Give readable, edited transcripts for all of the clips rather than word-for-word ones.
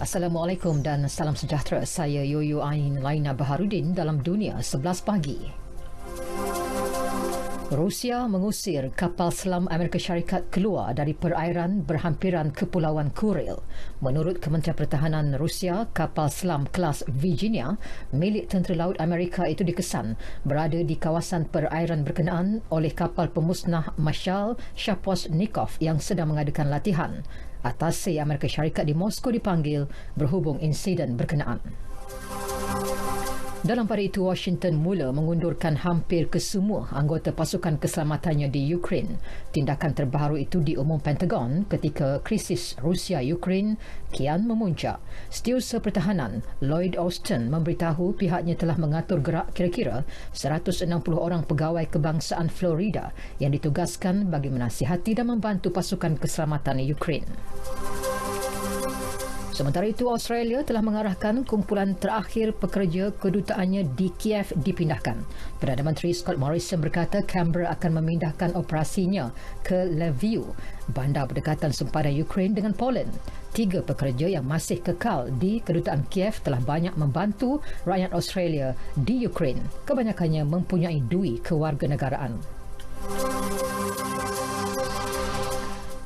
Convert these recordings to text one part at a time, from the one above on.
Assalamualaikum dan salam sejahtera. Saya Yoyo Ain Laina Baharudin dalam Dunia 11 Pagi. Rusia mengusir kapal selam Amerika Syarikat keluar dari perairan berhampiran Kepulauan Kuril. Menurut Kementerian Pertahanan Rusia, kapal selam kelas Virginia milik Tentera Laut Amerika itu dikesan berada di kawasan perairan berkenaan oleh kapal pemusnah Marshal Shaposhnikov yang sedang mengadakan latihan. Atase Amerika Syarikat di Moskow dipanggil berhubung insiden berkenaan. Dalam pada itu, Washington mula mengundurkan hampir kesemua anggota pasukan keselamatannya di Ukraine. Tindakan terbaru itu diumum Pentagon ketika krisis Rusia-Ukraine kian memuncak. Setiausaha Pertahanan Lloyd Austin memberitahu pihaknya telah mengatur gerak kira-kira 160 orang pegawai kebangsaan Florida yang ditugaskan bagi menasihati dan membantu pasukan keselamatan Ukraine. Sementara itu, Australia telah mengarahkan kumpulan terakhir pekerja kedutaannya di Kiev dipindahkan. Perdana Menteri Scott Morrison berkata Canberra akan memindahkan operasinya ke Lviv, bandar berdekatan sempadan Ukraine dengan Poland. 3 pekerja yang masih kekal di kedutaan Kiev telah banyak membantu rakyat Australia di Ukraine. Kebanyakannya mempunyai dui kewarganegaraan.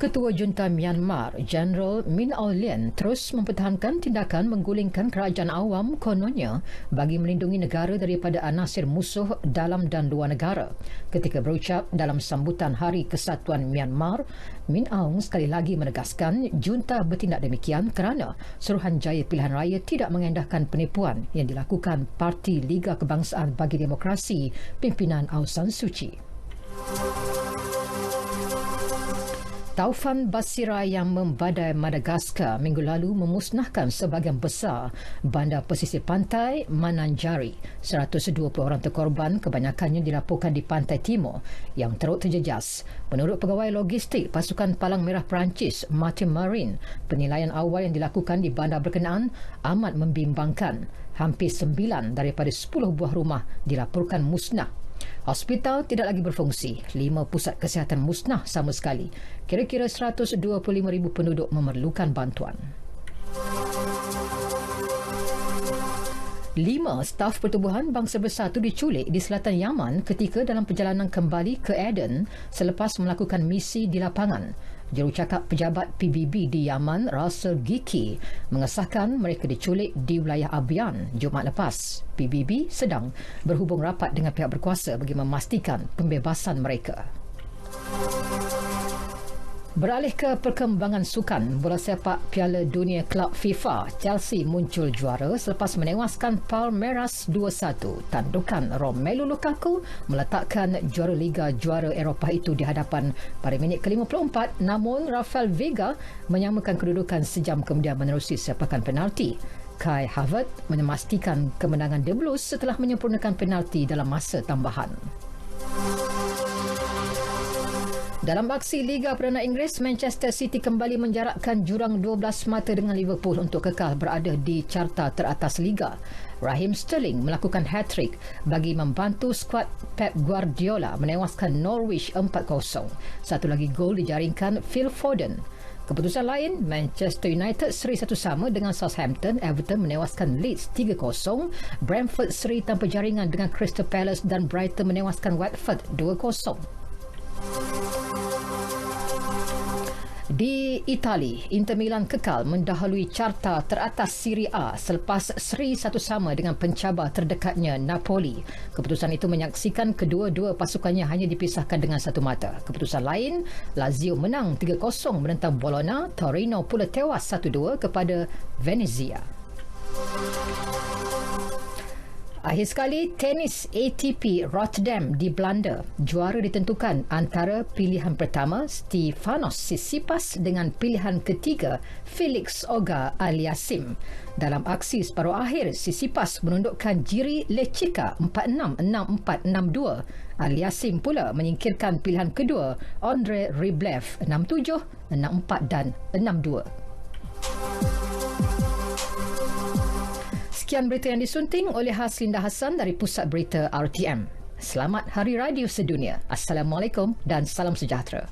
Ketua Junta Myanmar, Jeneral Min Aung Hlaing terus mempertahankan tindakan menggulingkan kerajaan awam kononnya bagi melindungi negara daripada anasir musuh dalam dan luar negara. Ketika berucap dalam sambutan Hari Kesatuan Myanmar, Min Aung sekali lagi menegaskan junta bertindak demikian kerana Suruhanjaya Pilihan Raya tidak mengendahkan penipuan yang dilakukan Parti Liga Kebangsaan bagi Demokrasi pimpinan Aung San Suu Kyi. Taufan Basira yang membadai Madagaskar minggu lalu memusnahkan sebahagian besar bandar pesisir pantai Mananjari. 120 orang terkorban, kebanyakannya dilaporkan di pantai timur yang teruk terjejas. Menurut pegawai logistik pasukan Palang Merah Perancis, Martin Marine, penilaian awal yang dilakukan di bandar berkenaan amat membimbangkan. Hampir 9 daripada 10 buah rumah dilaporkan musnah. Hospital tidak lagi berfungsi. 5 pusat kesihatan musnah sama sekali. Kira-kira 125,000 penduduk memerlukan bantuan. 5 staf pertubuhan bangsa besar itu diculik di selatan Yaman ketika dalam perjalanan kembali ke Aden selepas melakukan misi di lapangan. Jurucakap pejabat PBB di Yaman, Russell Giki, mengesahkan mereka diculik di wilayah Abian Jumaat lepas. PBB sedang berhubung rapat dengan pihak berkuasa bagi memastikan pembebasan mereka. Beralih ke perkembangan sukan, bola sepak Piala Dunia Klub FIFA, Chelsea muncul juara selepas menewaskan Palmeiras 2-1. Tandukan Romelu Lukaku meletakkan juara Liga Juara Eropah itu di hadapan pada minit ke-54, namun Rafael Veiga menyamakan kedudukan sejam kemudian menerusi sepakan penalti. Kai Havertz memastikan kemenangan The Blues setelah menyempurnakan penalti dalam masa tambahan. Dalam aksi Liga Perdana Inggeris, Manchester City kembali menjarakkan jurang 12 mata dengan Liverpool untuk kekal berada di carta teratas Liga. Raheem Sterling melakukan hat-trick bagi membantu skuad Pep Guardiola menewaskan Norwich 4-0. Satu lagi gol dijaringkan Phil Foden. Keputusan lain, Manchester United seri 1 sama dengan Southampton, Everton menewaskan Leeds 3-0, Brentford seri tanpa jaringan dengan Crystal Palace dan Brighton menewaskan Watford 2-0. Di Itali, Inter Milan kekal mendahului carta teratas Serie A selepas seri 1 sama dengan pencabar terdekatnya Napoli. Keputusan itu menyaksikan kedua-dua pasukannya hanya dipisahkan dengan 1 mata. Keputusan lain, Lazio menang 3-0 menentang Bologna, Torino pula tewas 1-2 kepada Venezia. Akhir sekali, tenis ATP Rotterdam di Belanda. Juara ditentukan antara pilihan pertama Stefanos Tsitsipas dengan pilihan ketiga Felix Auger-Aliassime. Dalam aksi separuh akhir, Tsitsipas menundukkan Jiří Lečíka 4-6, 6-4, 6-2. Aliassime pula menyingkirkan pilihan kedua Andrei Rublev 6-7, 6-4 dan 6-2. Sekian berita yang disunting oleh Haslinda Hassan dari Pusat Berita RTM. Selamat Hari Radio Sedunia. Assalamualaikum dan salam sejahtera.